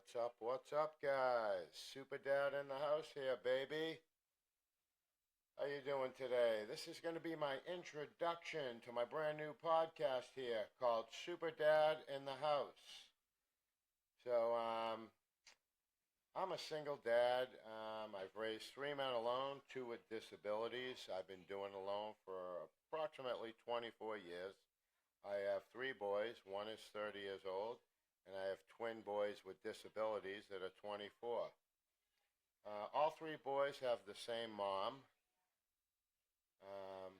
What's up? What's up, guys? Superdad in the house here, baby. How you doing today? This is going to be my introduction to my brand new podcast here called Superdad in the House. So, I'm a single dad. I've raised three men alone, two with disabilities. I've been doing alone for approximately 24 years. I have three boys. One is 30 years old, and I have twin boys with disabilities that are 24. All three boys have the same mom. Um,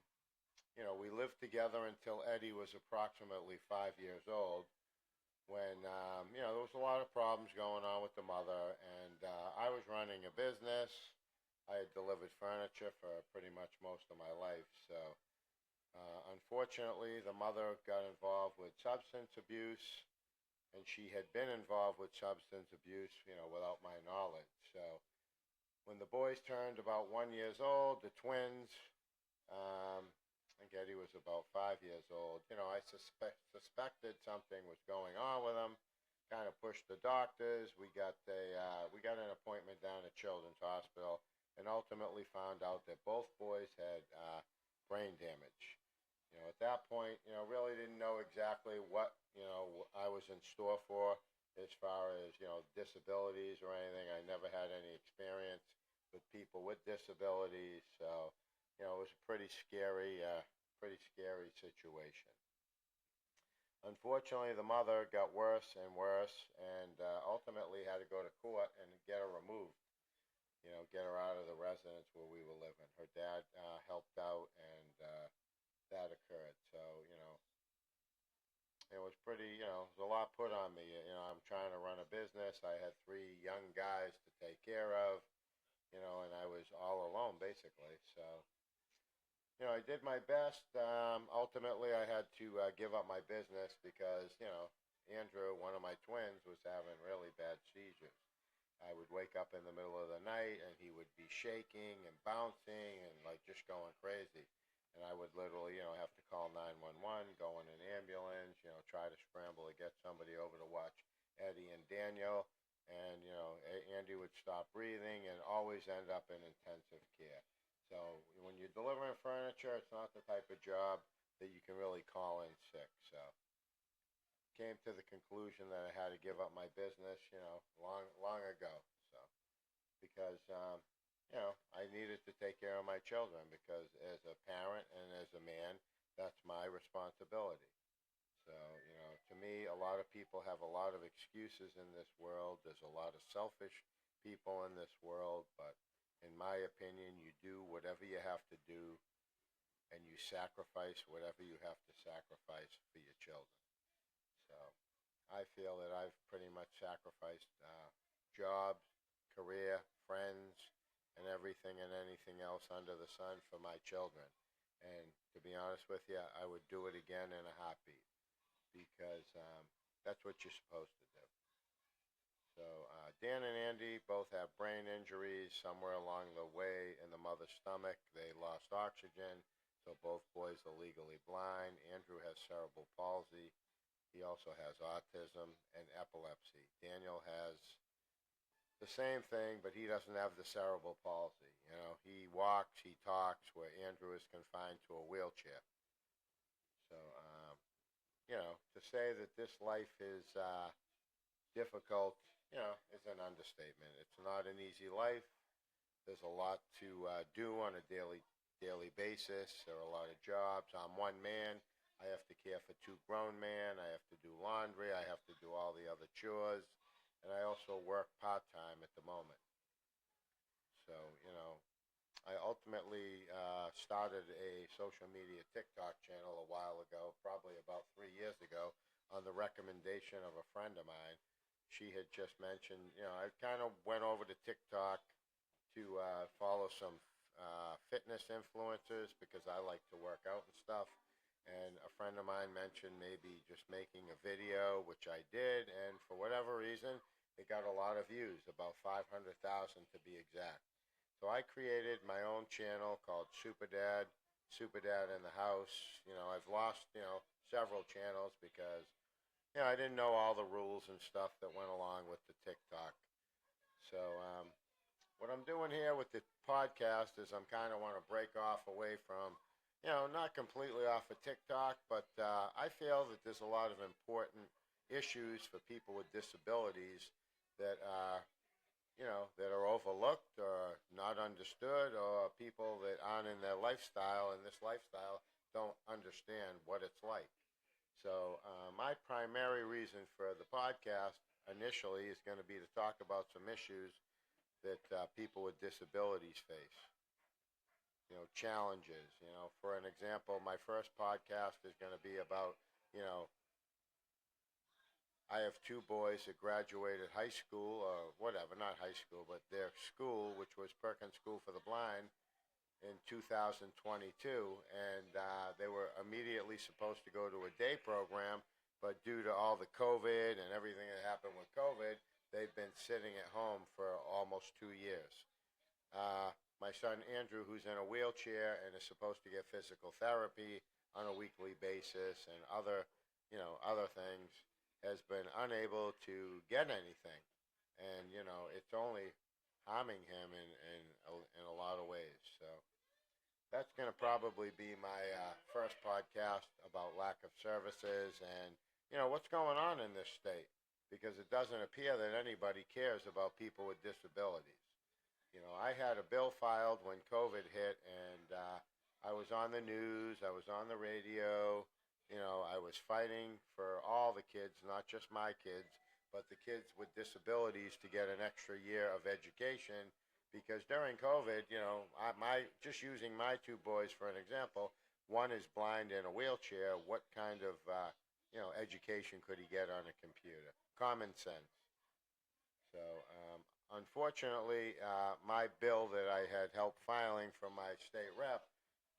we lived together until Eddie was approximately 5 years old when, there was a lot of problems going on with the mother, and I was running a business. I had delivered furniture for pretty much most of my life, so unfortunately, the mother got involved with substance abuse, and she had been involved with substance abuse, without my knowledge. So when the boys turned about 1 year old, the twins, I think Eddie was about 5 years old. I suspected something was going on with him. Kind of pushed the doctors. We got an appointment down at Children's Hospital, and ultimately found out that both boys had brain damage. At that point, really didn't know exactly what I was in store for as far as disabilities or anything. I never had any experience with people with disabilities, so it was a pretty scary situation. Unfortunately, the mother got worse and worse, and ultimately had to go to court and get her removed. Get her out of the residence where we were living. Her dad helped out, and that occurred. So it was pretty. There's a lot put on me. I'm trying to run a business. I had three young guys to take care of. And I was all alone basically. So I did my best. Ultimately, I had to give up my business because, Andrew, one of my twins, was having really bad seizures. I would wake up in the middle of the night and he would be shaking and bouncing and like just going crazy. And I would literally, have to call 911, go in an ambulance, try to scramble to get somebody over to watch Eddie and Daniel. And, Andy would stop breathing and always end up in intensive care. So when you're delivering furniture, it's not the type of job that you can really call in sick. So came to the conclusion that I had to give up my business, long ago. So because I needed to take care of my children because as a parent and as a man, that's my responsibility. So to me, a lot of people have a lot of excuses in this world. There's a lot of selfish people in this world, but in my opinion, you do whatever you have to do, and you sacrifice whatever you have to sacrifice for your children. So I feel that I've pretty much sacrificed jobs, career, friends, and everything and anything else under the sun for my children. And to be honest with you, I would do it again in a heartbeat because that's what you're supposed to do. So Dan and Andy both have brain injuries somewhere along the way in the mother's stomach. They lost oxygen, so both boys are legally blind. Andrew has cerebral palsy. He also has autism and epilepsy. Daniel has the same thing, but he doesn't have the cerebral palsy. He walks, he talks, where Andrew is confined to a wheelchair. So, to say that this life is difficult, is an understatement. It's not an easy life. There's a lot to do on a daily basis. There are a lot of jobs. I'm one man. I have to care for two grown men. I have to do laundry. I have to do all the other chores. And I also work part-time at the moment. So, I ultimately started a social media TikTok channel a while ago, probably about 3 years ago, on the recommendation of a friend of mine. She had just mentioned, I kind of went over to TikTok to follow some fitness influencers because I like to work out and stuff. And a friend of mine mentioned maybe just making a video, which I did, and for whatever reason, it got a lot of views, about 500,000 to be exact. So I created my own channel called Superdad in the House. I've lost, several channels because I didn't know all the rules and stuff that went along with the TikTok. So what I'm doing here with the podcast is I'm kind of want to break off away from, not completely off of TikTok, but I feel that there's a lot of important issues for people with disabilities that that are overlooked or not understood, or people that aren't in their lifestyle, and this lifestyle don't understand what it's like. So my primary reason for the podcast initially is going to be to talk about some issues that people with disabilities face. Challenges. For an example, my first podcast is going to be about, I have two boys that graduated high school, or whatever, not high school, but their school, which was Perkins School for the Blind, in 2022, and they were immediately supposed to go to a day program, but due to all the COVID and everything that happened with COVID, they've been sitting at home for almost 2 years. My son Andrew, who's in a wheelchair and is supposed to get physical therapy on a weekly basis and other things, has been unable to get anything, and it's only harming him in a lot of ways. So that's going to probably be my first podcast about lack of services and what's going on in this state, because it doesn't appear that anybody cares about people with disabilities. I had a bill filed when COVID hit, and I was on the news, I was on the radio. I was fighting for all the kids, not just my kids, but the kids with disabilities to get an extra year of education. Because during COVID, just using my two boys for an example, one is blind in a wheelchair. What kind of education could he get on a computer? Common sense. So unfortunately, my bill that I had helped filing from my state rep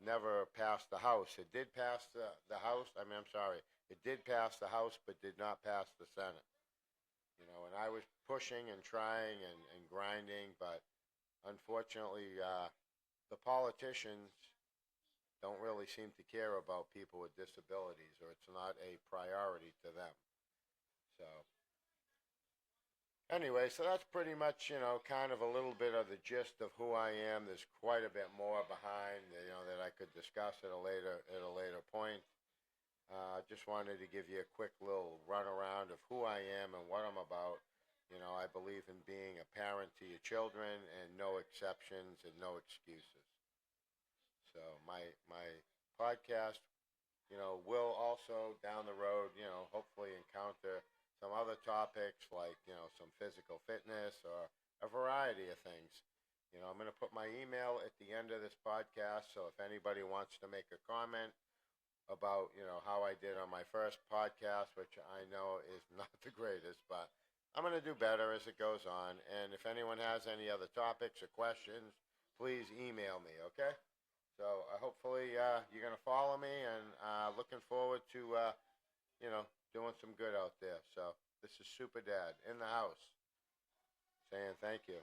never passed the House. It did pass the House. I'm sorry. It did pass the House, but did not pass the Senate. And I was pushing and trying and grinding, but unfortunately, the politicians don't really seem to care about people with disabilities, or it's not a priority to them. So anyway, so that's pretty much, kind of a little bit of the gist of who I am. There's quite a bit more behind, that I could discuss at a later point. Just wanted to give you a quick little run around of who I am and what I'm about. I believe in being a parent to your children, and no exceptions and no excuses. So my podcast, will also down the road, hopefully encounter some other topics like, some physical fitness or a variety of things. I'm going to put my email at the end of this podcast, so if anybody wants to make a comment about, how I did on my first podcast, which I know is not the greatest, but I'm going to do better as it goes on. And if anyone has any other topics or questions, please email me, okay? So hopefully you're going to follow me, and looking forward to, doing some good out there. So this is Superdad in the house saying thank you.